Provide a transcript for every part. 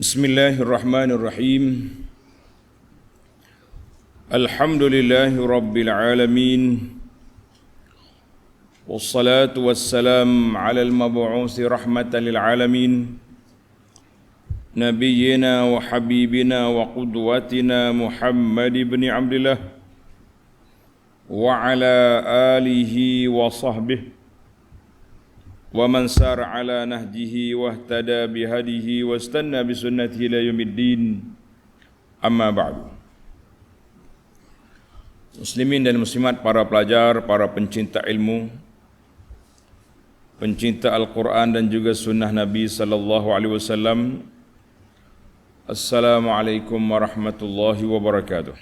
Bismillahirrahmanirrahim. Alhamdulillahi rabbil alamin. Wassalatu wassalam ala al-mab'uthi rahmatan lil alamin. Nabiyyina wa habibina wa qudwatina Muhammad ibn Abdullah wa ala alihi wa sahbihi wa man sara ala nahjihi wa ihtada bihadihi wa istanna bisunnatihi ila yaumiddin. Amma ba'du. Muslimin dan muslimat, para pelajar, para pencinta ilmu, pencinta Al-Quran dan juga sunnah Nabi sallallahu alaihi wasallam. Assalamualaikum warahmatullahi wabarakatuh.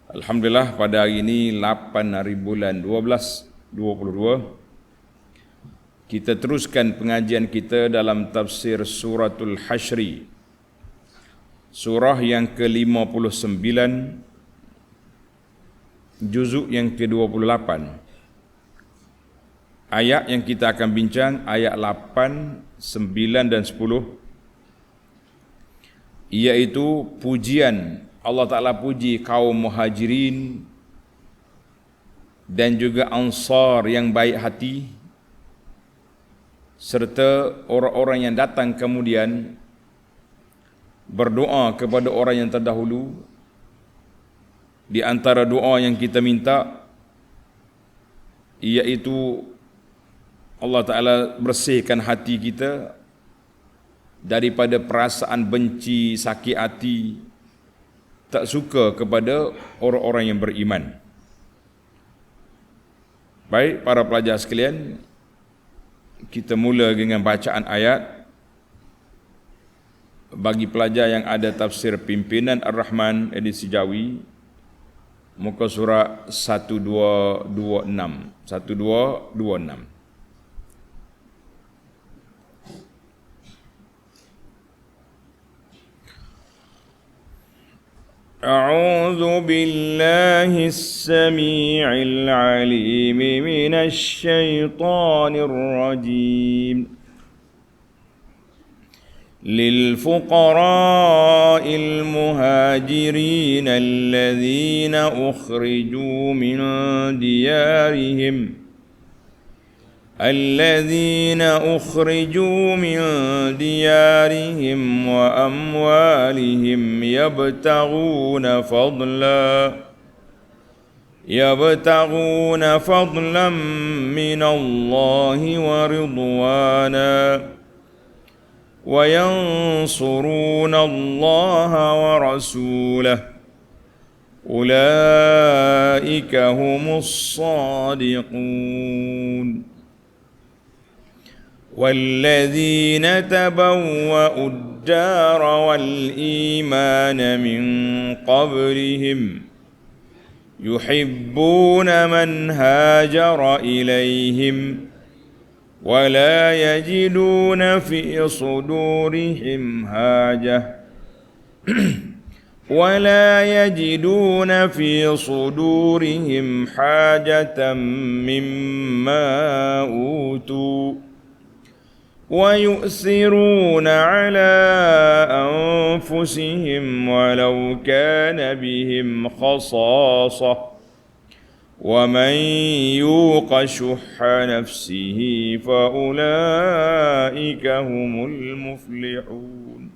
Alhamdulillah, pada hari ini 8 hari bulan 12 2022 kita teruskan pengajian kita dalam tafsir suratul Hasyri, surah yang ke-59, juzuk yang ke-28. Ayat yang kita akan bincang ayat 8, 9 dan 10, iaitu pujian Allah Ta'ala puji kaum muhajirin dan juga ansar yang baik hati, serta orang-orang yang datang kemudian berdoa kepada orang yang terdahulu. Di antara doa yang kita minta iaitu Allah Ta'ala bersihkan hati kita daripada perasaan benci, sakit hati, tak suka kepada orang-orang yang beriman. Baik, para pelajar sekalian, kita mula dengan bacaan ayat. Bagi pelajar yang ada tafsir Pimpinan Ar-Rahman edisi Jawi, muka surat 1226. أعوذ بالله السميع العليم من الشيطان الرجيم. للفقراء المهاجرين الذين أخرجوا من ديارهم وأموالهم يبتغون فضلا من الله ورضوانا وينصرون الله ورسوله أولئك هم الصادقون. والذين تبوأوا الدار والإيمان من قبلهم يحبون من هاجر إليهم ولا يجدون في صدورهم حاجة مما أوتوا ويؤثرون على أنفسهم ولو كان بهم خصاصة ومن يوق شح نفسه فأولئك هم المفلحون.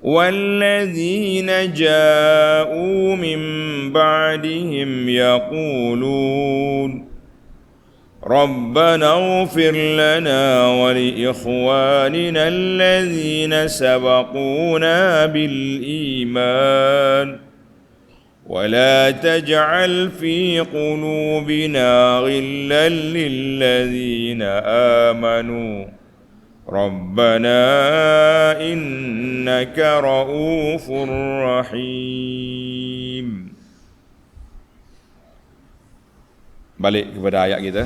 والذين جاءوا من بعدهم يقولون ربنا اغفر لنا ولإخواننا الذين سبقونا بالإيمان ولا تجعل في قلوبنا غلا للذين آمنوا ربنا إنك رؤوف رحيم. Balik kepada ayat kita.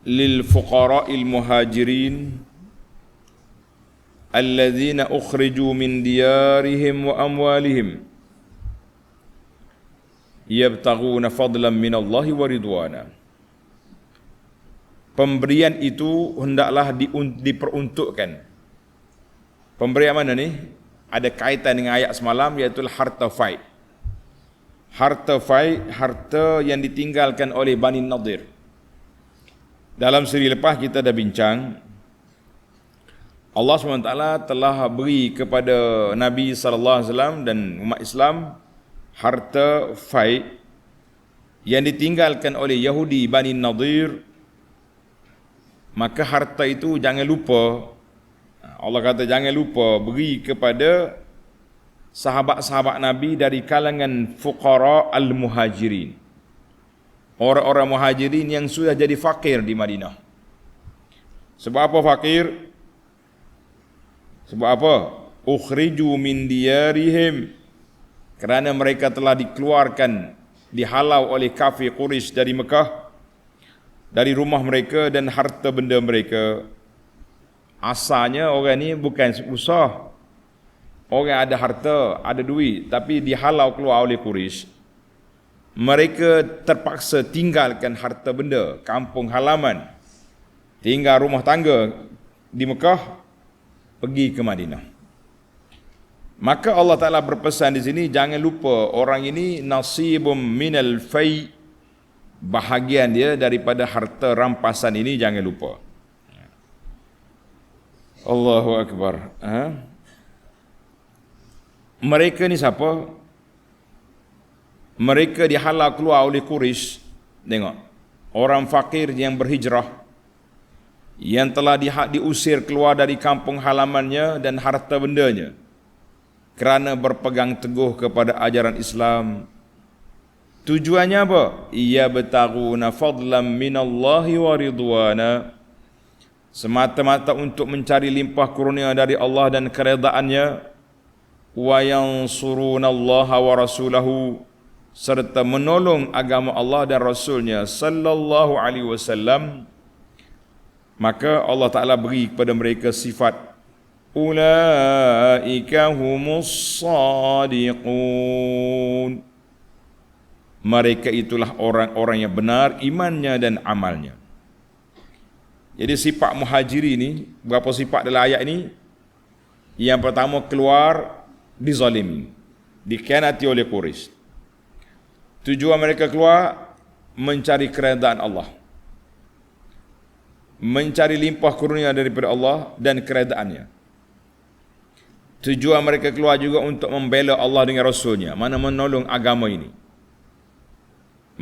Lil fuqara'il muhajirin alladzina ukhriju min diyarihim wa amwalihim yabtaghuna fadlan minallahi wa ridwana. pemberian itu hendaklah diperuntukkan. Pemberian mana ni? Ada kaitan dengan ayat semalam, iaitu harta fai. Harta fai, harta yang ditinggalkan oleh Bani Nadir. Dalam siri lepas kita dah bincang, Allah SWT telah beri kepada Nabi SAW dan umat Islam harta fai yang ditinggalkan oleh Yahudi Bani Nadir. Maka harta itu jangan lupa, Allah kata jangan lupa beri kepada sahabat-sahabat Nabi dari kalangan fuqara al-muhajirin, orang-orang muhajirin yang sudah jadi fakir di Madinah. Sebab apa fakir? Sebab apa? Ukhriju min diyarihim, kerana mereka telah dikeluarkan, dihalau oleh kafir Quraisy dari Mekah, dari rumah mereka dan harta benda mereka. Asalnya orang ni bukan susah, orang ada harta, ada duit, tapi dihalau keluar oleh Quraisy. Mereka terpaksa tinggalkan harta benda, kampung halaman, tinggal rumah tangga di Mekah, pergi ke Madinah. Maka Allah Ta'ala berpesan di sini, jangan lupa orang ini nasibum minal fai, bahagian dia daripada harta rampasan ini, jangan lupa. Allahu Akbar. Mereka ni siapa? Mereka dihalau keluar oleh Quraisy. Tengok, orang fakir yang berhijrah, yang telah diusir keluar dari kampung halamannya dan harta bendanya kerana berpegang teguh kepada ajaran Islam. Tujuannya apa? Ia bertaruna fadlan minallahi wa ridwana, semata-mata untuk mencari limpah kurnia dari Allah dan keredaannya. Wa yansurunallaha wa rasulahu, serta menolong agama Allah dan Rasulnya sallallahu alaihi wasallam. Maka Allah Ta'ala beri kepada mereka sifat ulaika humus sadiqun, mereka itulah orang-orang yang benar imannya dan amalnya. Jadi sifat muhajiri ni, berapa sifat dalam ayat ini? Yang pertama, keluar dizalimi, dikhianati oleh Quraisy. Tujuan mereka keluar mencari keredaan Allah, mencari limpah kurnia daripada Allah dan keredaannya. Tujuan mereka keluar juga untuk membela Allah dengan Rasulnya, mana menolong agama ini.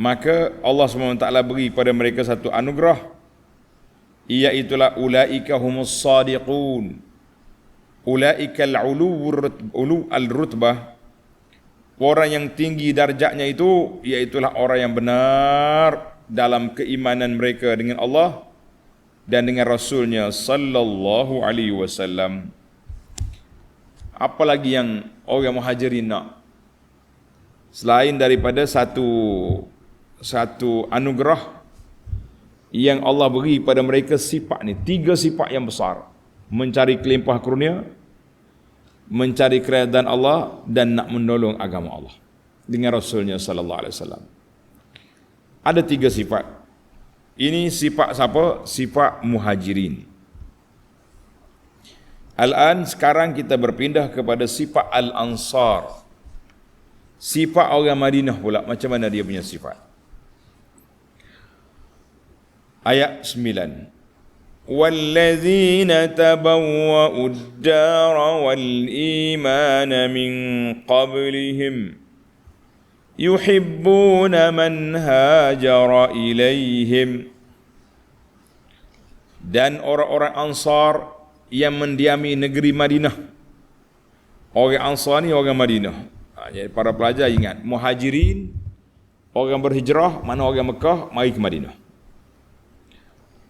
Maka Allah SWT beri pada mereka satu anugerah, iaitulah ulaika humus sadiqun, ulaika al-ulu al-rutbah, orang yang tinggi darjatnya itu iaitulah orang yang benar dalam keimanan mereka dengan Allah dan dengan Rasulnya sallallahu alaihi wasallam. Apa lagi yang orang muhajirin nak selain daripada satu anugerah yang Allah beri pada mereka? Sifat ni, 3 sifat yang besar: mencari kelimpah kurnia, mencari keredaan Allah, dan nak menolong agama Allah dengan Rasulnya sallallahu alaihi wasallam. Ada 3 sifat. Ini sifat siapa? Sifat muhajirin. Al-an, sekarang kita berpindah kepada sifat al-ansar, sifat orang Madinah pula. Macam mana dia punya sifat? Ayat 9, wallazina tabawwa'u ad-dara wal imana min qablihim yuhibbuna man hajara ilaihim, dan orang-orang Ansar yang mendiami negeri Madinah. Orang Ansar ni orang Madinah. Jadi para pelajar ingat, muhajirin orang berhijrah, mana orang Mekah mari ke Madinah.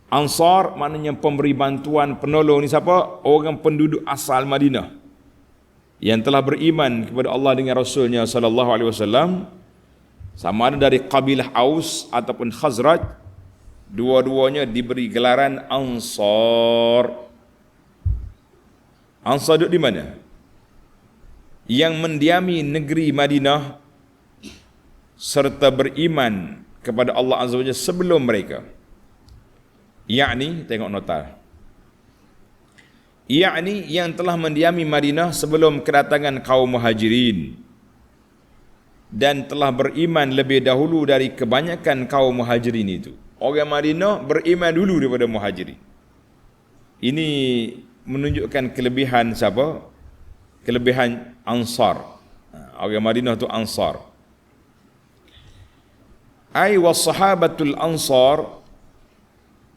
Ansar maknanya pemberi bantuan, penolong ni siapa? Orang penduduk asal Madinah yang telah beriman kepada Allah dengan Rasulnya sallallahu alaihi wasallam, sama ada dari kabilah Aus ataupun Khazraj, dua-duanya diberi gelaran Ansar. Ansar duduk di mana? Yang mendiami negeri Madinah serta beriman kepada Allah Azza wa Jalla sebelum mereka. yakni tengok nota, yakni yang telah mendiami Madinah sebelum kedatangan kaum Muhajirin dan telah beriman lebih dahulu dari kebanyakan kaum Muhajirin itu. Orang Madinah beriman dulu daripada Muhajirin. Ini menunjukkan kelebihan siapa? Kelebihan Ansar. Orang Madinah tu Ansar. Ai was sahabatul Ansar,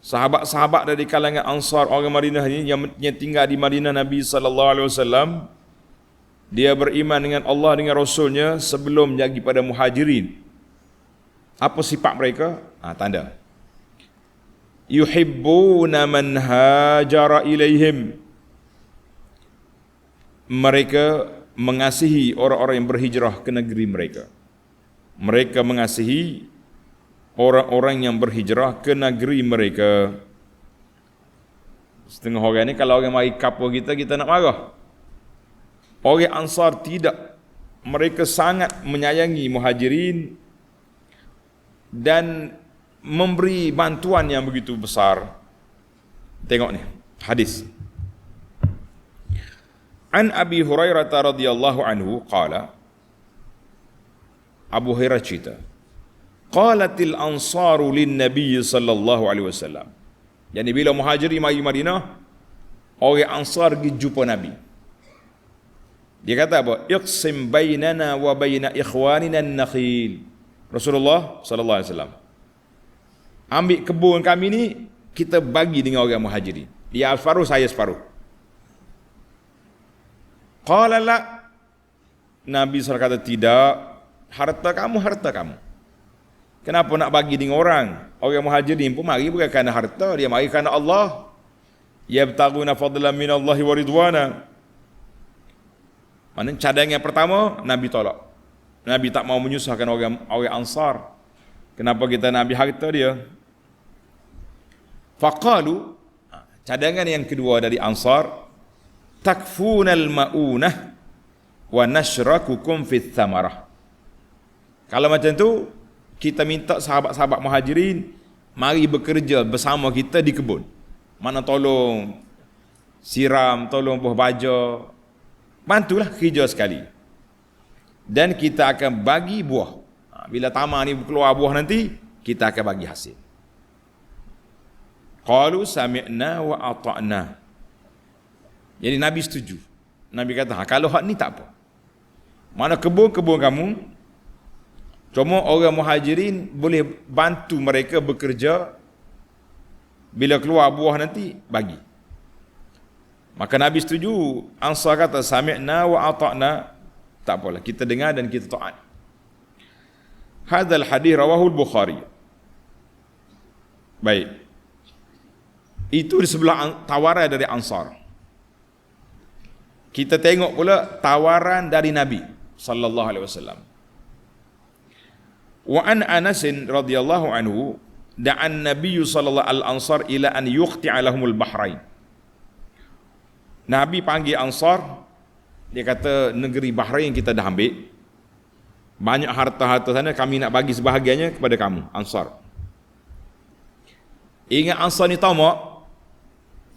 sahabat-sahabat dari kalangan Ansar orang Madinah ini yang tinggal di Madinah Nabi sallallahu alaihi wasallam, dia beriman dengan Allah dengan Rasulnya sebelum lagi pada Muhajirin. Apa sifat mereka? Tanda. Yuhibbuna man hajara ilaihim. Mereka mengasihi orang-orang yang berhijrah ke negeri mereka. Mereka mengasihi orang-orang yang berhijrah ke negeri mereka. Setengah orang ni kalau orang mari kapur kita nak marah. Orang Ansar tidak. Mereka sangat menyayangi Muhajirin dan memberi bantuan yang begitu besar. Tengok ni hadis. An Abi Hurairah radhiyallahu anhu qala, Abu Hurairah cerita, qalatil ansaru lin nabiy sallallahu alaihi wasallam. Yani bila Muhajirin mari Madinah, orang Ansar pergi jumpa Nabi. Dia kata apa? Iqsim bainana wa baina ikhwanina an-nakhil. Rasulullah sallallahu alaihi wasallam, ambil kebun kami ni, kita bagi dengan orang Muhajirin. Dia separuh, saya separuh. Qala la. Nabi SAW kata tidak. Harta kamu. Kenapa nak bagi dengan orang? Orang Muhajirin pun mari bukan kerana harta, dia mari kerana Allah. Yabtaguna fadlan minallahi wa ridwana. Mana cadangan pertama Nabi tolak. Nabi tak mau menyusahkan orang Ansar. Kenapa kita nak ambil harta dia? Faqalu, cadangan yang kedua dari Ansar, takfunal maunah wa nashrakukum fith thamarah. Kalau macam tu, kita minta sahabat-sahabat Muhajirin mari bekerja bersama kita di kebun. Mana tolong siram, tolong buah baja, bantulah kerja sekali. Dan kita akan bagi buah. Bila taman ni keluar buah nanti, kita akan bagi hasil. Qalu sami'na wa ata'na. Jadi Nabi setuju. Nabi kata, kalau hak ni tak apa. Mana kebun-kebun kamu, cuma orang Muhajirin boleh bantu mereka bekerja. Bila keluar buah nanti, bagi. Maka Nabi setuju. Ansar kata, sami'na wa ata'na. Tak apalah, kita dengar dan kita taat. Hadzal hadis rawahul Bukhari. Baik. Itu di sebelah tawaran dari Ansar. Kita tengok pula tawaran dari Nabi sallallahu alaihi wasallam. Wa an Anas radhiyallahu anhu da'an Nabi sallallahu al-Ansar ila an yuqti'a lahumul bahrain. Nabi panggil Ansar, dia kata negeri Bahrain kita dah ambil. Banyak harta-harta sana, kami nak bagi sebahagiannya kepada kamu, Ansar. Ingat Ansar ni tamak.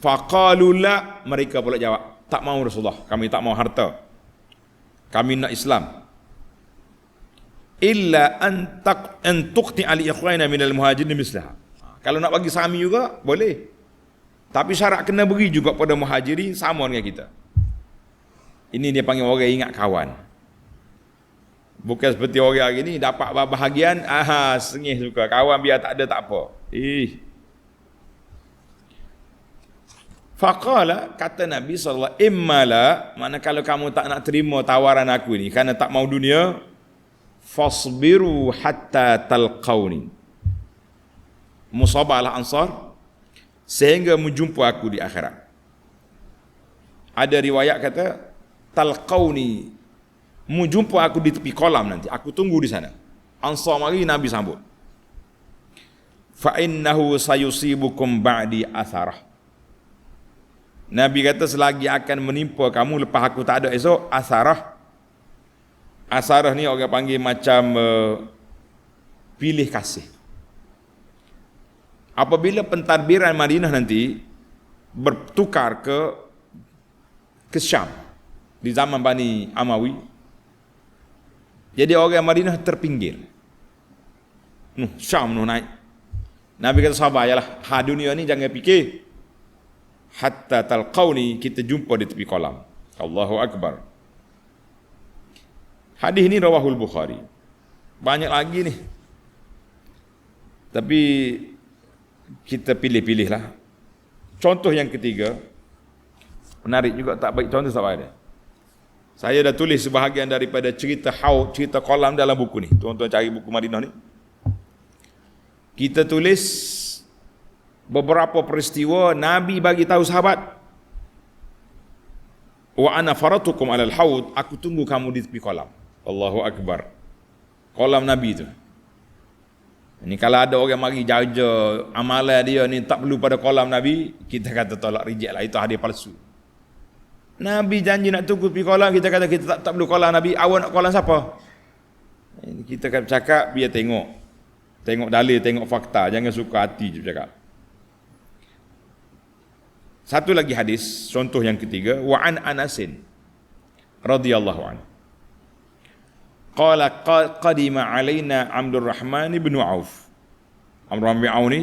Faqalu la, mereka pula jawab, tak mau Rasulullah, kami tak mau harta. Kami nak Islam. Illa an tuqti ali ikhwana minal muhajirin mislaha. Kalau nak bagi sami juga boleh. Tapi syarat kena beri juga pada Muhajirin sama dengan kita. Ini dia panggil orang ingat kawan. Bukan seperti orang hari ni dapat bahagian, sengih suka. Kawan biar tak ada tak apa. Faqala, kata Nabi SAW, immala, mana kalau kamu tak nak terima tawaran aku ni kerana tak mau dunia, fasbiru hatta talqauni. Musabalah Ansar sehingga menjumpa aku di akhirat. Ada riwayat kata talqauni, menjumpa aku di tepi kolam nanti, aku tunggu di sana. Ansar mari, Nabi sambut. Fa innahu sayusibukum ba'di atharah. Nabi kata selagi akan menimpa kamu lepas aku tak ada esok, asarah. Asarah ni orang panggil macam pilih kasih. Apabila pentadbiran Madinah nanti bertukar ke Syam di zaman Bani Amawi, jadi orang Madinah terpinggir. Syam naik. Nabi kata sahabat, yalah, dunia ni jangan fikir. Hatta talqauni, kita jumpa di tepi kolam. Allahu Akbar. Hadis ini rawahul Bukhari. Banyak lagi nih. Tapi kita pilih-pilih lah. Contoh yang ketiga, menarik juga, tak baik contoh tak ada. Saya dah tulis sebahagian daripada cerita haud, cerita kolam dalam buku ni. Tuan-tuan cari buku Madinah ni. Kita tulis beberapa peristiwa Nabi bagi tahu sahabat, wa ana faratukum alal haud, aku tunggu kamu di tepi kolam. Allahu Akbar. Kolam Nabi tu. Ini kalau ada orang mari jaja amalan dia ni tak perlu pada kolam Nabi, kita kata tolak, reject lah, itu hadis palsu. Nabi janji nak tunggu tepi kolam, kita kata kita tak perlu kolam Nabi. Awak nak kolam siapa? Kita kata cakap biar tengok dalil, tengok fakta, jangan suka hati je cakap. Satu lagi hadis, contoh yang ketiga, wa an Anasin radhiyallahu anhu. Qala qadima alaina Abdul Rahman bin Auf. Abdul Rahman bin Auf ni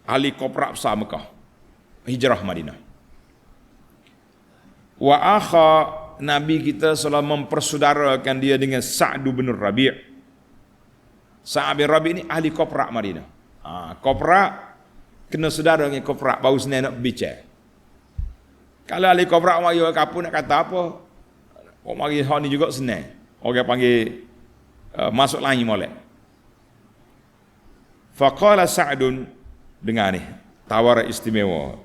ahli kopra besar Mekah, hijrah Madinah. Wa akha, Nabi kita selalu mempersaudarakan dia dengan Sa'd bin Rabi'. Sa'd bin Rabi' ni ahli kopra Madinah. Kopra kena saudara dengan kopra, baru senang nak bincang. Kalau ahli kopra mari kapun nak kata apa, mari hak ni juga senang. Orang panggil masuk lain molek. Faqala Sa'dun, dengar ni tawaran istimewa.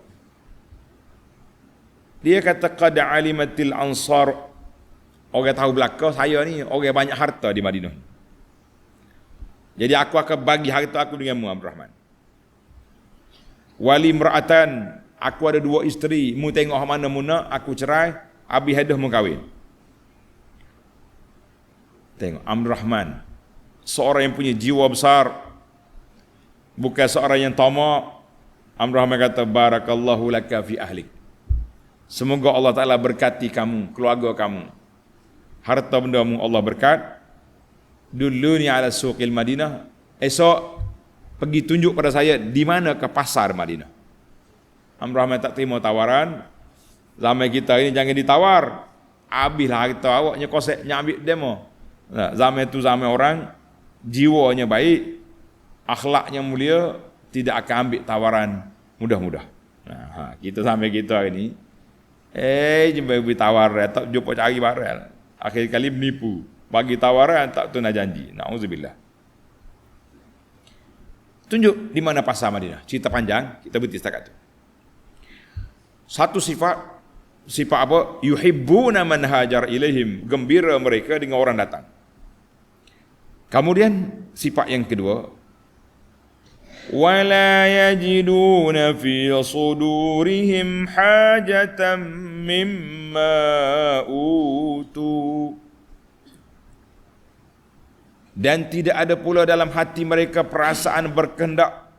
Dia kata qad alimatil ansar, orang tahu belaka saya ni orang banyak harta di Madinah. Jadi aku akan bagi harta aku denganmu Abdul Rahman. Wali imra'atan, aku ada 2 isteri, mu tengok mana muna aku cerai, habis hadah mu kahwin. Tengok Abdul Rahman, seorang yang punya jiwa besar, bukan seorang yang tamak. Abdul Rahman kata barakallahu laka fi ahlik. Semoga Allah Ta'ala berkati kamu, keluarga kamu, harta bendamu Allah berkat. Duluni ala suqil Madinah, esok pergi tunjuk pada saya di mana ke pasar Madinah. Abdul Rahman tak terima tawaran. Zaman kita ini jangan ditawar, habislah harta awaknya koseknya ambil demo. Zaman itu zaman orang jiwanya baik, akhlaknya mulia, tidak akan ambil tawaran mudah-mudah. Kita sampai kita hari ni jumpa beri tawar, tak jumpa cari barang, akhir kali menipu, bagi tawaran tak tunai janji. Na'udzubillah. Tunjuk di mana pasar Madinah. Cerita panjang, kita berhenti setakat tu. Satu sifat apa? Yuhibbuna man hajar ilaihim, gembira mereka dengan orang datang. Kemudian sifat yang kedua, wala yajiduna fi sudurihim hajatan mimma utu, dan tidak ada pula dalam hati mereka perasaan berkehendak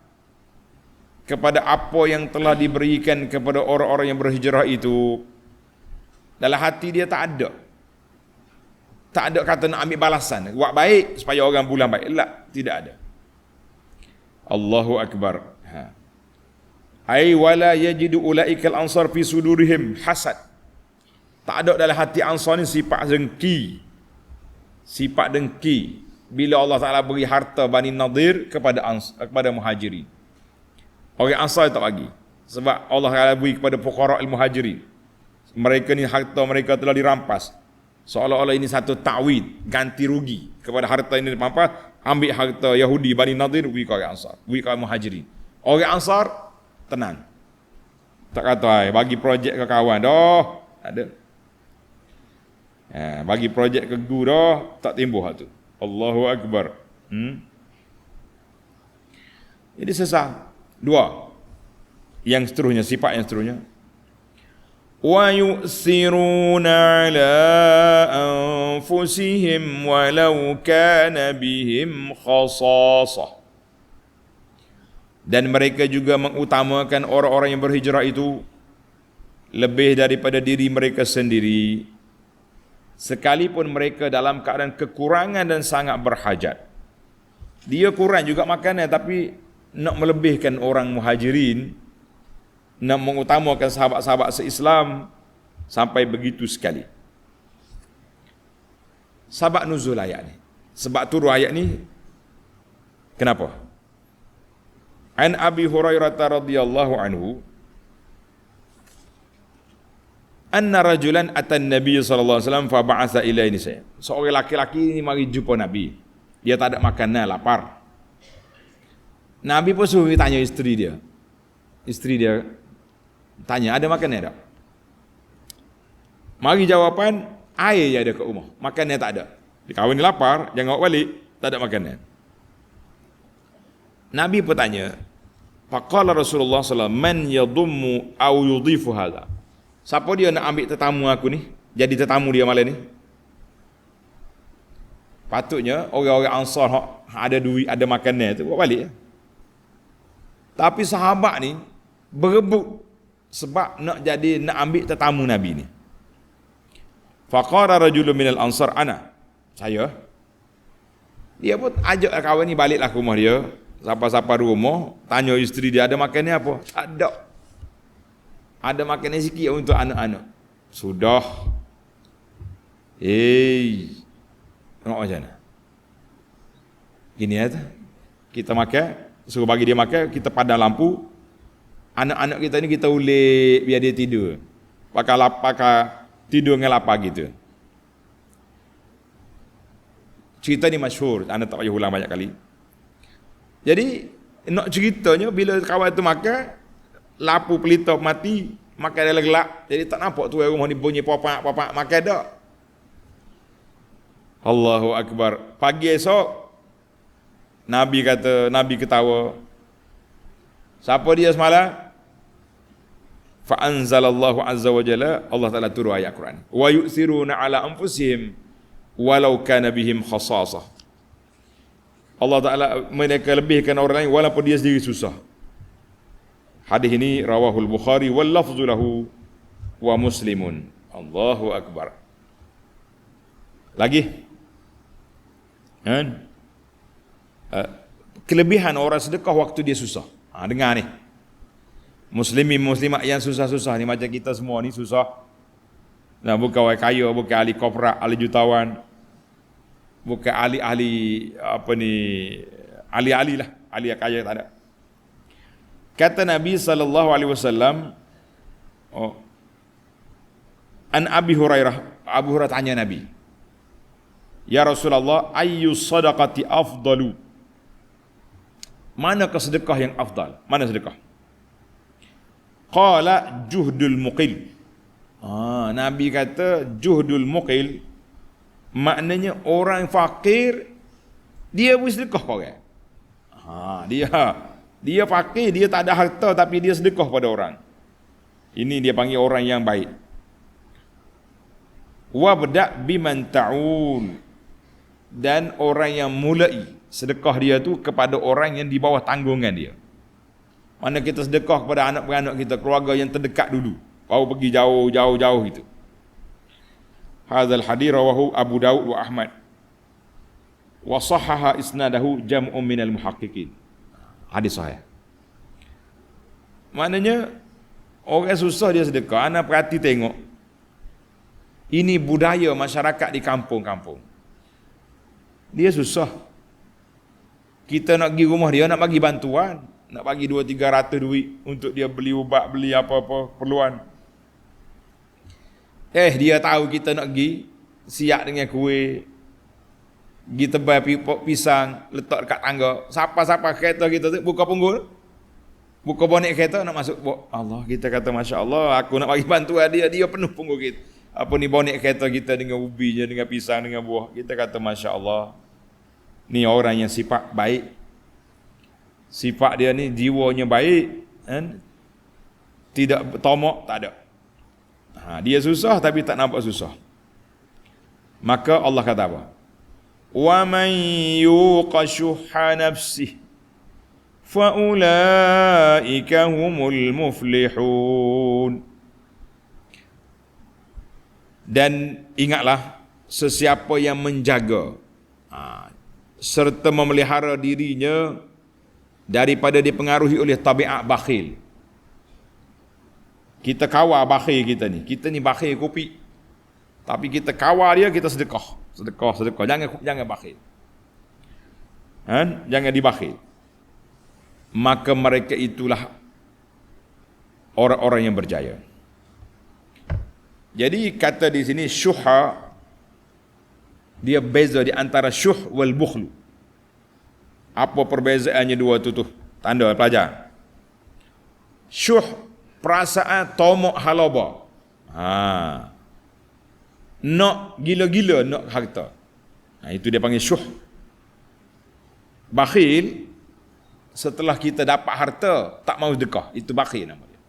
kepada apa yang telah diberikan kepada orang-orang yang berhijrah itu. Dalam hati dia tak ada kata nak ambil balasan, buat baik supaya orang pulang baik. Tidak ada. Allahu Akbar. Ai wala yajidu ulaikal ansar fi sudurihim hasad. Tak ada dalam hati Ansar ni sifat dengki. Bila Allah Ta'ala beri harta Bani Nadir kepada Muhajirin, orang Ansar tak bagi, sebab Allah Ta'ala beri kepada fuqara al-Muhajirin. Mereka ni harta mereka telah dirampas, seolah-olah ini satu ta'wid, ganti rugi kepada harta ini dirampas. Ambil harta Yahudi Bani Nadir, beri ke orang Ansar, beri ke Muhajirin. Orang Ansar tenang, tak kata bagi projek ke kawan dah ada, bagi projek ke guru dah tak timbuh tu. Allahu Akbar. Jadi sesah. 2. Yang seterusnya, sifat yang seterusnya, wa yu'siruna ala anfusihim walau kana bihim khasasah. Dan mereka juga mengutamakan orang-orang yang berhijrah itu lebih daripada diri mereka sendiri, sekalipun mereka dalam keadaan kekurangan dan sangat berhajat. Dia kurang juga makannya, tapi nak melebihkan orang muhajirin, nak mengutamakan sahabat-sahabat se-Islam sampai begitu sekali. Sebab nuzul ayat ni, sebab turun ayat ni, kenapa? An Abi Hurairah radhiyallahu anhu anna rajulan atan Nabi sallallahu alaihi wasallam fa ba'atha ilaihi saya. Seorang laki-laki ni mari jumpa Nabi. Dia tak ada makanan, lapar. Nabi pun suruh tanya isteri dia. Isteri dia tanya, ada makanan tak? Mari jawapan, air je ada kat rumah, makanan tak ada. Dia kawan ni lapar, jangan bawa balik, tak ada makanan. Nabi pun tanya, faqala Rasulullah sallallahu alaihi wasallam, man yadummu aw yudhifu hadha? Siapa dia nak ambil tetamu aku ni, jadi tetamu dia malam ni? Patutnya orang-orang Ansar ada duit, ada makanan tu bawa balik. Tapi sahabat ni berebut sebab nak ambil tetamu Nabi ni. Faqara rajulun minal Ansar, ana, saya. Dia pun ajak kawan ni baliklah ke rumah dia. Siapa-siapa rumah, tanya isteri dia ada makanan apa? Tak ada. Ada makanan sikit untuk anak-anak. Sudah. Tengok macam mana? Gini ya, kita makan, suruh bagi dia makan, kita padam lampu. Anak-anak kita ni kita ulik biar dia tidur. Pakai tidur dengan lapar gitu. Cerita ni masyhur, anda tak payah ulang banyak kali. Jadi nak ceritanya bila kawan tu makan, lampu pelita mati, makan dalam gelap. Jadi tak nampak tu rumah ni bunyi papak makan dak. Allahu akbar. Pagi esok Nabi ketawa. Siapa dia semalam? Fa anzalallahu azza wa jalla, Allah Taala turun ayat Quran. Wa yu'thiruna ala anfusihim walau kana bihim khasasah. Allah Taala mereka lebihkan orang lain walaupun dia sendiri susah. Hadis ini rawahul Bukhari wal lafzu lahu wa Muslimun. Allahu akbar. Lagi kan? Kelebihan orang sedekah waktu dia susah. Dengar ni. Muslimin muslimat yang susah-susah ni macam kita semua ni susah. Nah, bukan orang kaya, bukan ahli korporat, ahli jutawan, bukan ahli-ahli ahli-ahli lah, ahli kaya tak ada. Kata Nabi sallallahu alaihi wasallam, an Abi Hurairah, Abu Hurairah tanya Nabi, ya Rasulullah, ayyu sadaqati afdalu? Manakah sedekah yang afdal? Mana sedekah? Qala juhdul muqil. Nabi kata juhdul muqil, maknanya orang fakir dia pun sedekah orang. Dia fakir, dia tak ada harta tapi dia sedekah pada orang. Ini dia panggil orang yang baik. Wabda biman ta'ul, dan orang yang mulai sedekah dia tu kepada orang yang di bawah tanggungan dia. Mana kita sedekah kepada anak-anak kita, keluarga yang terdekat dulu, baru pergi jauh gitu. Hadzal hadis rawahu Abu Daud wa Ahmad. Wa sahhaha isnadahu jam'un minal muhaqqiqin. Hadis sahih. Maknanya orang susah dia sedekah. Ana perhati tengok. Ini budaya masyarakat di kampung-kampung. Dia susah. Kita nak pergi rumah dia, nak bagi bantuan, nak bagi 200-300 duit untuk dia beli ubat, beli apa-apa perluan. Dia tahu kita nak pergi, siap dengan kuih, pergi tebal pisang, letak dekat tangga. Siapa-siapa kereta kita tu, buka punggul, buka bonek kereta, nak masuk. Allah, kita kata Masya Allah, aku nak bagi bantuan dia penuh punggul kita. Apa ni bonek kereta kita dengan ubinya, dengan pisang, dengan buah. Kita kata Masya Allah. Ni orang yang sifat baik. Sifat dia ni jiwanya baik, kan? Tidak tomok, tak ada. Dia susah tapi tak nampak susah. Maka Allah kata apa? Wa man yuqa syuhha nafsihi faulaika humul muflihun. Dan ingatlah, sesiapa yang menjaga serta memelihara dirinya daripada dipengaruhi oleh tabiat bakhil. Kita kawal bakhil kita ni bakhil kopi. Tapi kita kawal dia, kita sedekah. Jangan bakhil. Jangan dibakhil. Maka mereka itulah orang-orang yang berjaya. Jadi kata di sini syuha, dia beza di antara syuh wal bukhlu. Apa perbezaannya dua tu? Tanda pelajar. Syuh, perasaan tomok halaba. Nak gila-gila nak harta. Itu dia panggil syuh. Bakhil, setelah kita dapat harta tak mau sedekah, itu bakhil nama dia.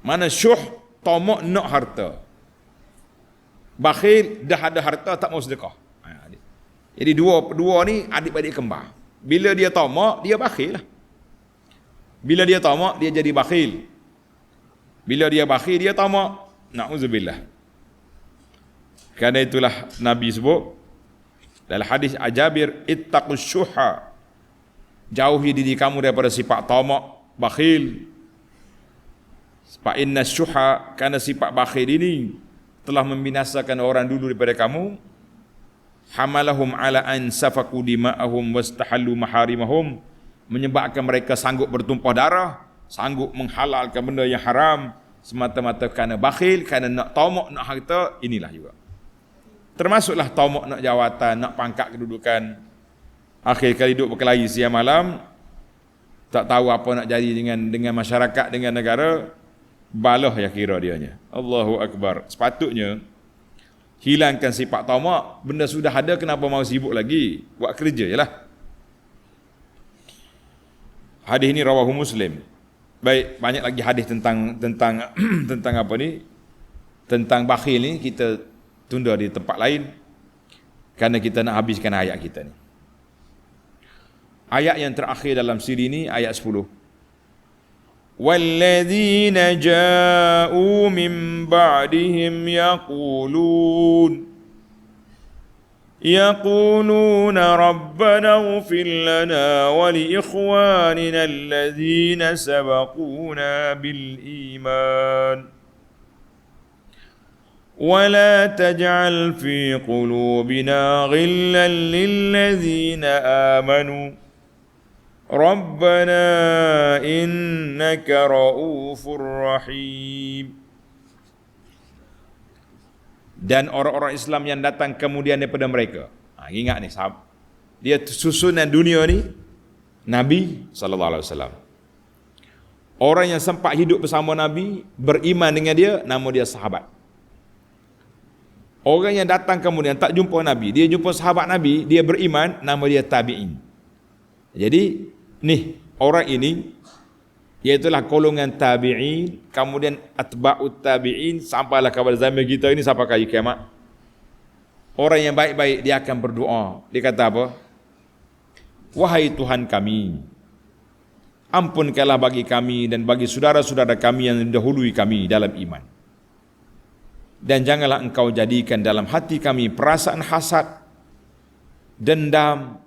Mana syuh, tomok nak harta. Bakhil dah ada harta tak mau sedekah. Jadi dua ni adik-adik kembar. Bila dia tamak, dia bakhil lah. Bila dia tamak, dia jadi bakhil. Bila dia bakhil, dia tamak. Na'udzubillah. Kerana itulah Nabi sebut dalam hadis Jabir, ittaqus syuha. Jauhi diri kamu daripada sifat tamak, bakhil. Fa inna syuha, kerana sifat bakhil ini telah membinasakan orang dulu daripada kamu. Hamalahum ala an safaku dima'ahum wastahallu maharimahum, menyebabkan mereka sanggup bertumpah darah, sanggup menghalalkan benda yang haram semata-mata kerana bakhil, kerana nak tamak, nak harta. Inilah juga termasuklah tamak, nak jawatan, nak pangkat kedudukan. Akhir kali duduk berkelahi siang malam, tak tahu apa nak jadi dengan masyarakat, dengan negara. Balah ya kira dianya. Allahu Akbar. Sepatutnya hilangkan sifat tamak. Benda sudah ada, kenapa mau sibuk lagi? Buat kerja je lah. Hadis ini rawahu Muslim. Baik, banyak lagi hadis tentang tentang apa ni? Tentang bakhil ni kita tunda di tempat lain kerana kita nak habiskan ayat kita ni. Ayat yang terakhir dalam siri ni ayat 10. وَالَّذِينَ جَاءُوا مِنْ بَعْدِهِمْ يَقُولُونَ رَبَّنَا اغْفِرْ لَنَا وَلِإِخْوَانِنَا الَّذِينَ سَبَقُونَا بِالْإِيمَانِ وَلَا تَجْعَلْ فِي قُلُوبِنَا غِلًّا لِلَّذِينَ آمَنُوا رَبَّنَا إِنَّكَ رَءُوفٌ رَحِيمٌ. Dan orang-orang Islam yang datang kemudian daripada mereka. Ingat ni sahabat. Dia susunan dunia ni Nabi SAW. Orang yang sempat hidup bersama Nabi, beriman dengan dia, nama dia sahabat. Orang yang datang kemudian tak jumpa Nabi, dia jumpa sahabat Nabi, dia beriman, nama dia tabi'in. Jadi ni orang ini iaitulah golongan tabi'in, kemudian atba'ut tabi'in, sampailah kepada zaman kita ini sampai kali kiamat. Orang yang baik-baik dia akan berdoa. Dia kata apa? Wahai Tuhan kami, ampunkanlah bagi kami dan bagi saudara-saudara kami yang mendahului kami dalam iman. Dan janganlah engkau jadikan dalam hati kami perasaan hasad, dendam,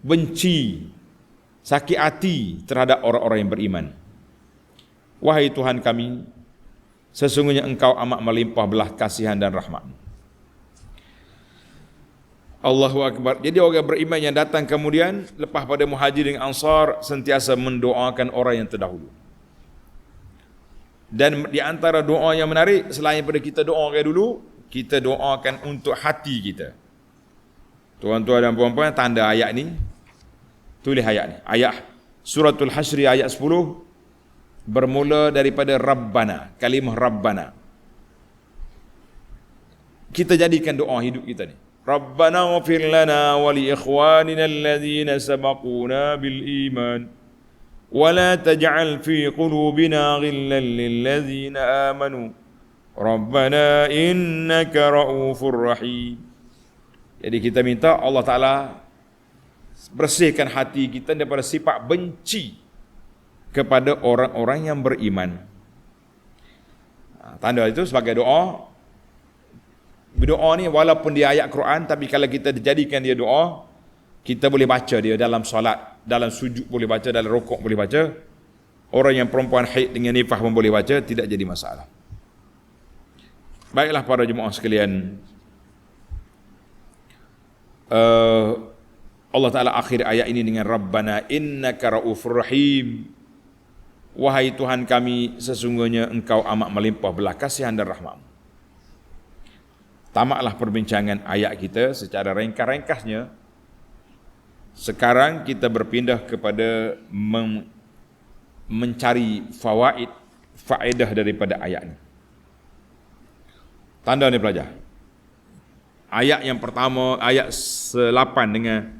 benci, sakit hati terhadap orang-orang yang beriman. Wahai Tuhan kami, sesungguhnya engkau amat melimpah belah kasihan dan rahmat. Allahu Akbar. Jadi orang beriman yang datang kemudian lepas pada Muhajirin Ansar sentiasa mendoakan orang yang terdahulu. Dan di antara doa yang menarik, selain daripada kita doakan dulu, kita doakan untuk hati kita. Tuan-tuan dan puan-puan, tanda ayat ni, tulis ayat ni. Ayat Suratul Hasyr ayat 10 bermula daripada Rabbana, kalimah Rabbana. Kita jadikan doa hidup kita ni. Rabbana ighfir lana wa li ikhwanina alladhina sabaquna bil iman wa la taj'al fi qulubina ghillan lil ladzina amanu Rabbana innaka ra'ufur rahim. Jadi kita minta Allah Ta'ala bersihkan hati kita daripada sifat benci kepada orang-orang yang beriman. Tanda itu sebagai doa. Doa ni walaupun dia ayat Quran, tapi kalau kita dijadikan dia doa, kita boleh baca dia dalam solat, dalam sujud boleh baca, dalam rukuk boleh baca. Orang yang perempuan haid dengan nifas pun boleh baca, tidak jadi masalah. Baiklah para jemaah sekalian, Allah Ta'ala akhir ayat ini dengan Rabbana innaka raufur rahim. Wahai Tuhan kami, sesungguhnya Engkau amat melimpah belas kasihan dan rahmat. Tamatlah perbincangan ayat kita secara ringkas-ringkasnya. Sekarang kita berpindah kepada mencari faedah daripada ayat ini. Tanda ni pelajar. Ayat yang pertama, ayat 8 dengan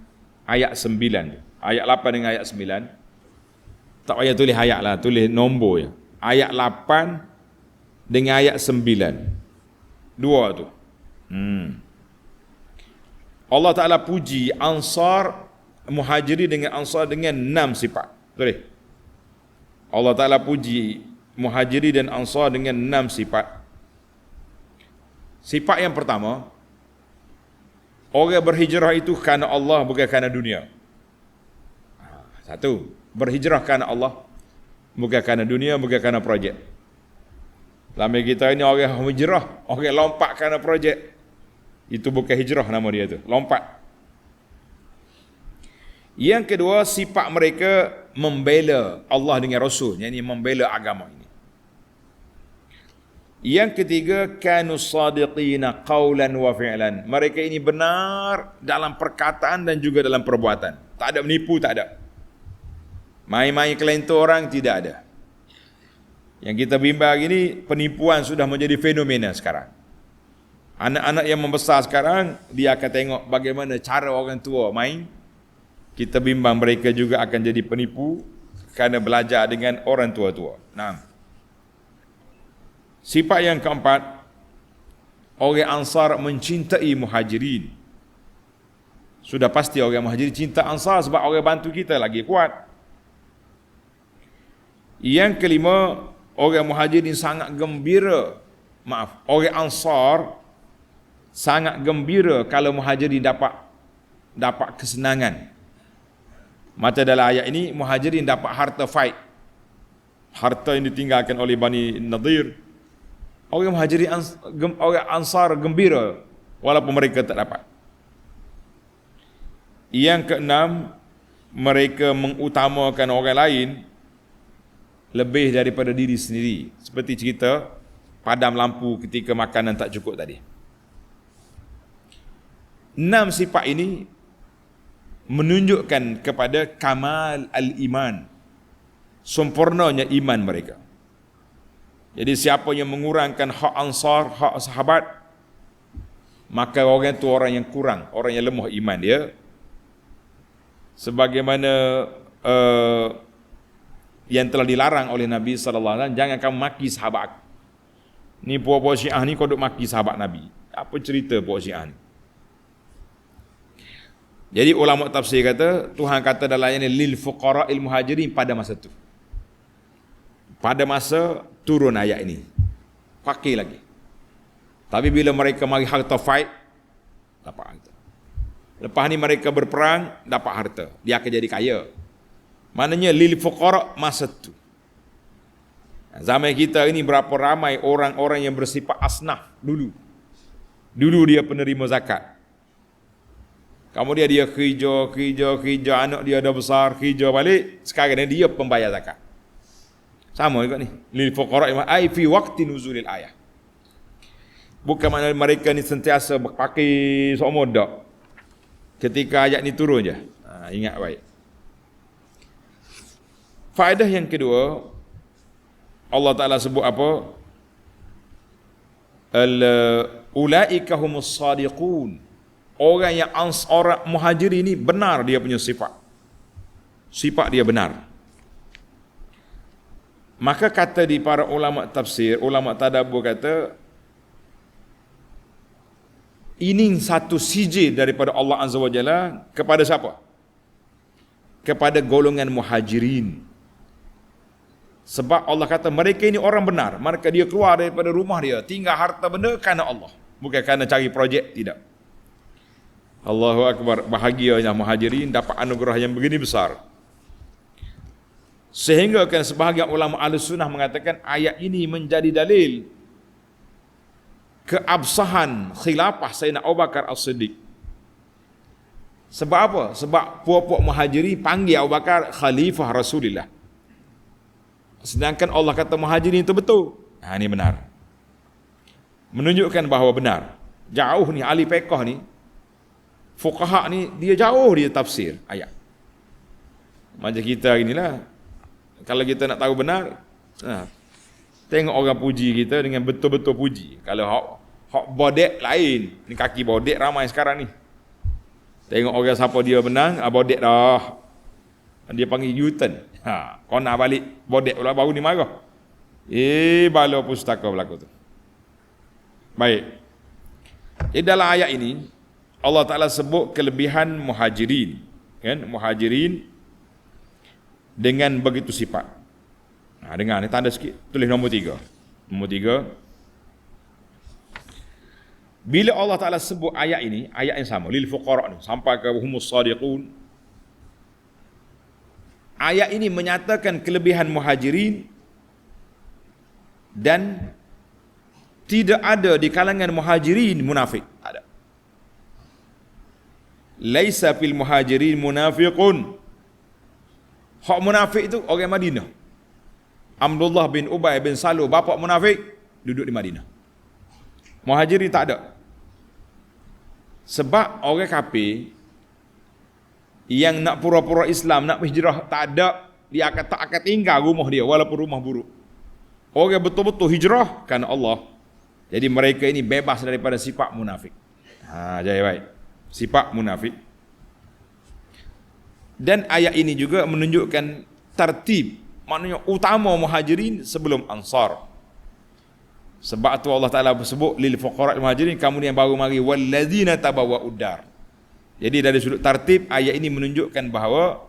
ayat 9. Ayat 8 dengan ayat 9. Tak payah tulis ayat lah, tulis nombor je. Ayat 8 dengan ayat 9. Dua tu. Allah Ta'ala puji Ansar, Muhajiri dengan Ansar dengan 6 sifat. Tulis. Allah Ta'ala puji Muhajiri dan Ansar dengan 6 sifat. Sifat yang pertama, orang berhijrah itu kerana Allah, bukan kerana dunia. Satu, berhijrah kerana Allah, bukan kerana dunia, bukan kerana projek. Lama kita ini orang hijrah, orang lompat kerana projek. Itu bukan hijrah nama dia tu, lompat. Yang kedua, sifat mereka membela Allah dengan Rasul, yakni membela agama ini. Yang ketiga, kanus sadiqina qawlan wa fi'lan. Mereka ini benar dalam perkataan dan juga dalam perbuatan. Tak ada menipu, tak ada. Main-main kelentur orang, tidak ada. Yang kita bimbang ini, penipuan sudah menjadi fenomena sekarang. Anak-anak yang membesar sekarang, dia akan tengok bagaimana cara orang tua main. Kita bimbang mereka juga akan jadi penipu kerana belajar dengan orang tua-tua. Nah, sifat yang keempat, orang Ansar mencintai Muhajirin. Sudah pasti orang Muhajirin cinta Ansar sebab orang bantu kita lagi kuat. Yang kelima, orang Muhajirin sangat gembira. Orang Ansar sangat gembira kalau Muhajirin dapat kesenangan. Macam dalam ayat ini, Muhajirin dapat harta fight. Harta yang ditinggalkan oleh Bani Nadir. Orang Muhajirin, orang Ansar gembira walaupun mereka tak dapat. Yang keenam, mereka mengutamakan orang lain lebih daripada diri sendiri. Seperti cerita padam lampu ketika makanan tak cukup tadi. 6 sifat ini menunjukkan kepada kamal al-iman, sempurnanya iman mereka. Jadi siapa yang mengurangkan hak Ansar, hak sahabat, maka orang itu orang yang kurang, orang yang lemah iman dia. Sebagaimana yang telah dilarang oleh Nabi SAW, jangan kamu maki sahabat aku. Ni puak-puak Syiah ni kau duk maki sahabat Nabi. Apa cerita puak Syiah ni? Jadi ulama tafsir kata, Tuhan kata dalam ayat ni lil fuqara'il muhajirin pada masa tu. Pada masa turun ayat ini. Pakai lagi. Tapi bila mereka mari harta fight, dapat harta. Lepas ni mereka berperang, dapat harta. Dia akan jadi kaya. Maknanya lil fuqara' masa tu. Zaman kita ini berapa ramai orang-orang yang bersifat asnaf dulu. Dulu dia penerima zakat. Kemudian dia kerja, anak dia dah besar, kerja balik, sekarang dia pembayar zakat. Sama juga ni. Lil fuqara' ai fi waqti nuzulil ayah. Bukan makna mereka ni sentiasa pakai seumur dak. Ketika ayat ni turun je. Ingat baik. Faedah yang kedua, Allah Ta'ala sebut apa? Ulaika humus sadiqun. Orang yang orang Muhajirin ini benar dia punya sifat. Sifat dia benar. Maka kata di para ulama tafsir, ulama tadabbur kata, ini satu sijil daripada Allah Azza wa Jalla kepada siapa? kepada golongan muhajirin. Sebab Allah kata mereka ini orang benar. Maka dia keluar daripada rumah dia, tinggal harta benda kerana Allah, bukan kerana cari projek, tidak. Allahu Akbar. Bahagianya muhajirin dapat anugerah yang begini besar. Sehingga kan sebahagian ulama Ahlussunnah mengatakan ayat ini menjadi dalil keabsahan khilafah Sayyidina Abu Bakar As-Siddiq. Sebab apa? Sebab puak-puak muhajirin panggil Abu Bakar khalifah Rasulullah. Sedangkan Allah kata muhajirin itu betul. Ini benar. Menunjukkan bahawa benar. Jauh ni ahli fiqh ni, fuqaha ni, dia jauh dia tafsir ayat. Macam kita inilah, kalau kita nak tahu benar, tengok orang puji kita dengan betul-betul puji. Kalau hak bodek lain, ni kaki bodek ramai sekarang ni. Tengok orang siapa dia menang, bodek dah. Dia panggil U-turn. Kau nak balik bodek pula baru ni marah. Bala pustaka berlaku tu. Baik. Jadi dalam ayat ini Allah Ta'ala sebut kelebihan muhajirin, kan? Muhajirin dengan begitu sifat. Dengar ni tanda sikit, tulis nombor 3. Nombor 3. Bila Allah Ta'ala sebut ayat ini, ayat yang sama, lil fuqara ni, sampai ke humus sadiqun. Ayat ini menyatakan kelebihan muhajirin dan tidak ada di kalangan muhajirin munafik. Ada. Laisa fil muhajirin munafiqun. Hak munafik itu orang Madinah. Abdullah bin Ubay bin Salul, bapa munafik, duduk di Madinah. Muhajirin tak ada. Sebab orang kafir yang nak pura-pura Islam, nak hijrah, tak ada, dia akan tinggal rumah dia walaupun rumah buruk. Orang betul-betul hijrah kerana Allah. Jadi mereka ini bebas daripada sifat munafik. Jadi baik. Sifat munafik. Dan ayat ini juga menunjukkan tertib, maknanya utama muhajirin sebelum ansar. Sebab tu Allah Ta'ala sebut lil fuqara muhajirin, kamu yang baru mari, walladzina tabawwa'ud dar. Jadi dari sudut tertib, ayat ini menunjukkan bahawa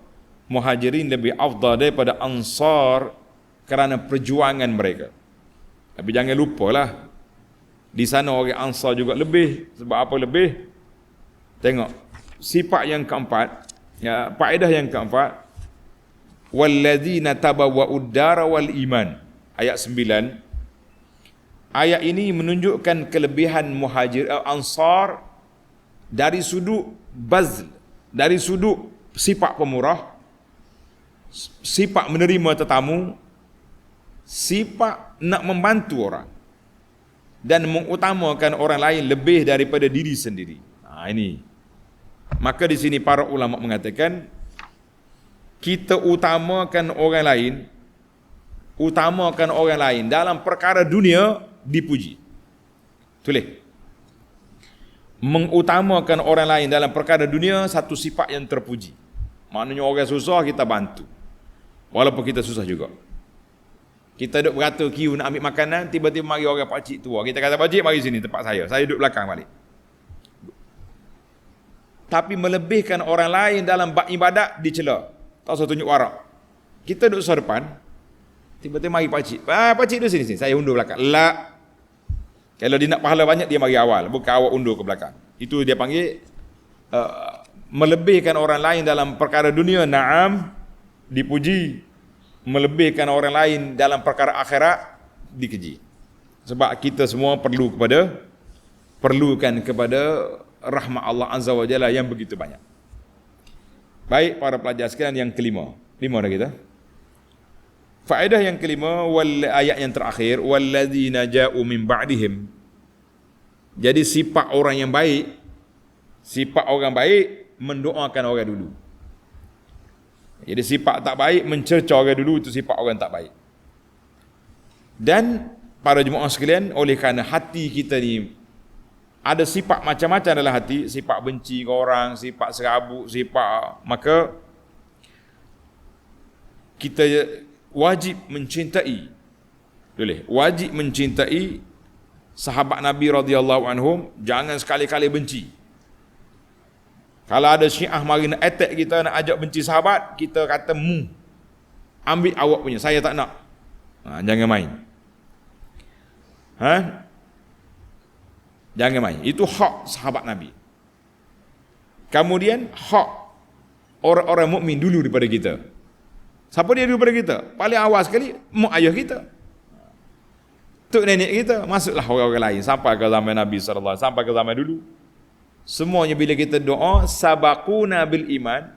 muhajirin lebih afdal daripada ansar kerana perjuangan mereka. Tapi jangan lupalah, di sana orang ansar juga lebih. Sebab apa lebih? Tengok sifat yang keempat, faedah yang keempat, walladzina tabawwa'ud dar wal iman. Ayat 9. Ayat ini menunjukkan kelebihan muhajir ansar dari sudut bazl, dari sudut sifat pemurah, sifat menerima tetamu, sifat nak membantu orang dan mengutamakan orang lain lebih daripada diri sendiri. Ini. Maka di sini para ulama mengatakan kita utamakan orang lain dalam perkara dunia dipuji. Tulis. Mengutamakan orang lain dalam perkara dunia satu sifat yang terpuji. Maknanya orang susah kita bantu, walaupun kita susah juga. Kita duduk beratur queue nak ambil makanan, tiba-tiba mari orang pakcik tua, kita kata pakcik mari sini tempat saya duduk belakang balik. Tapi melebihkan orang lain dalam bab ibadat dicela, tak usah tunjuk warak. Kita duduk sebelah depan, tiba-tiba mari pakcik, pakcik duduk sini, saya undur belakang. La. Kalau dia nak pahala banyak, dia mari awal, bukan awak undur ke belakang. Itu dia panggil melebihkan orang lain dalam perkara dunia, na'am, dipuji. Melebihkan orang lain dalam perkara akhirat, dikeji. Sebab kita semua perlukan kepada rahmat Allah Azza wa Jalla yang begitu banyak. Baik para pelajar sekalian, yang kelima. 5 dah kita. Faedah yang kelima, ayat yang terakhir, walladzina ja'u min ba'dihim. Jadi sifat orang yang baik, sifat orang baik mendoakan orang dulu. Jadi sifat tak baik mencerca orang dulu, itu sifat orang tak baik. Dan para jemaah sekalian, oleh kerana hati kita ni ada sifat macam-macam dalam hati, sifat benci ke orang, sifat serabut, sifat, maka kita wajib mencintai, wajib mencintai sahabat Nabi radhiyallahu anhum, jangan sekali-kali benci. Kalau ada Syiah mari nak attack kita, nak ajak benci sahabat, kita kata ambil awak punya, saya tak nak. Jangan main. Jangan main. Itu hak sahabat Nabi. Kemudian hak orang-orang mukmin dulu daripada kita. Siapa dia dulu daripada kita? Paling awal sekali mak ayah kita, tok nenek kita, masuklah orang-orang lain sampai ke zaman Nabi sallallahu alaihi wasallam, sampai ke zaman dulu. Semuanya bila kita doa sabaquna bil iman,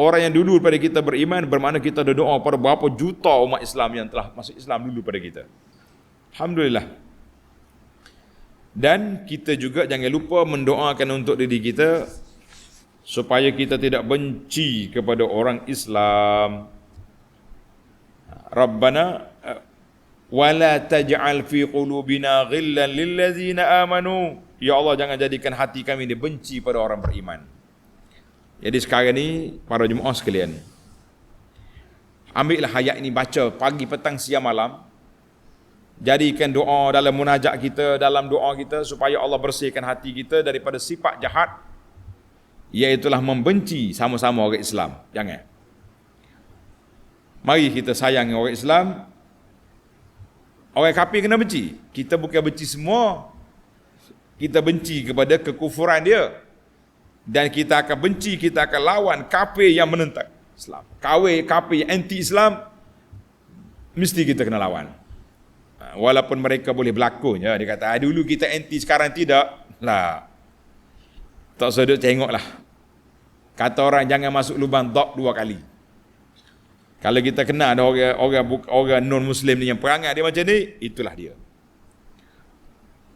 orang yang dulu daripada kita beriman, bermakna kita ada doa pada berapa juta umat Islam yang telah masuk Islam dulu pada kita. Alhamdulillah. Dan kita juga jangan lupa mendoakan untuk diri kita supaya kita tidak benci kepada orang Islam. Rabbana wala taj'al fi qulubina ghillan lil ladzina amanu. Ya Allah, jangan jadikan hati kami ini benci pada orang beriman. Jadi sekarang ni para jemaah sekalian, ambillah ayat ini, baca pagi, petang, siang, malam. Jadikan doa dalam munajat kita, dalam doa kita, supaya Allah bersihkan hati kita daripada sifat jahat, iaitulah membenci sama-sama orang Islam. Jangan. Mari kita sayang orang Islam. Orang kafir kena benci. Kita bukan benci semua. Kita benci kepada kekufuran dia. Dan kita akan benci, kita akan lawan kafir yang menentang Islam. Kafir yang anti-Islam, mesti kita kena lawan. Walaupun mereka boleh berlakon, ya, dia kata dulu kita anti, sekarang tidak. Lah, tak sedut tengoklah. Kata orang jangan masuk lubang dok 2 kali. Kalau kita kena ada orang non-Muslim ni yang perangai dia macam ni, itulah dia.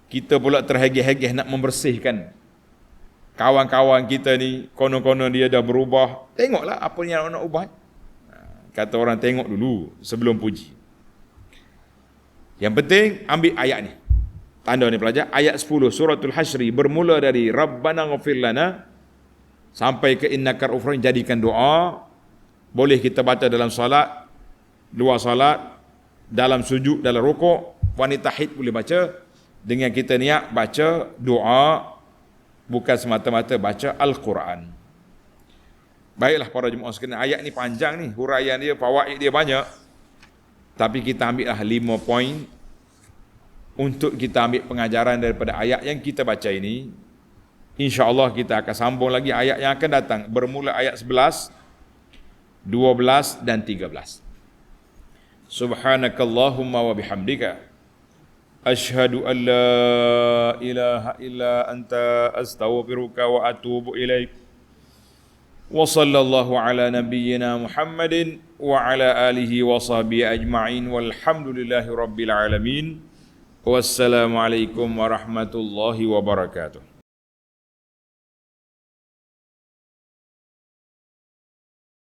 Kita pula terhegeh-hegeh nak membersihkan kawan-kawan kita ni, konon-konon dia dah berubah. Tengoklah apa yang nak ubah. Kata orang, tengok dulu sebelum puji. Yang penting ambil ayat ni. Tanda ni pelajar, ayat 10 suratul Hasyri bermula dari Rabbana ghafir lana sampai ke innaka ra'ufur rahim. Jadikan doa. Boleh kita baca dalam salat, luar salat, dalam sujud, dalam rukuk. Wanita haid boleh baca. Dengan kita niat baca doa, bukan semata-mata baca Al-Quran. Baiklah para jemaah sekalian, ayat ni panjang ni, huraian dia, fawaid dia banyak. Tapi kita ambillah 5 poin untuk kita ambil pengajaran daripada ayat yang kita baca ini. InsyaAllah kita akan sambung lagi ayat yang akan datang, bermula ayat 11, 12 dan 13. Subhanakallahumma wa bihamdika asyhadu an la ilaha illa anta astaghfiruka wa atubu ilaik. Wa sallallahu ala nabiyyina Muhammadin wa ala alihi wa sahbihi ajma'in walhamdulillahi rabbil alamin. Wassalamualaikum warahmatullahi wabarakatuh.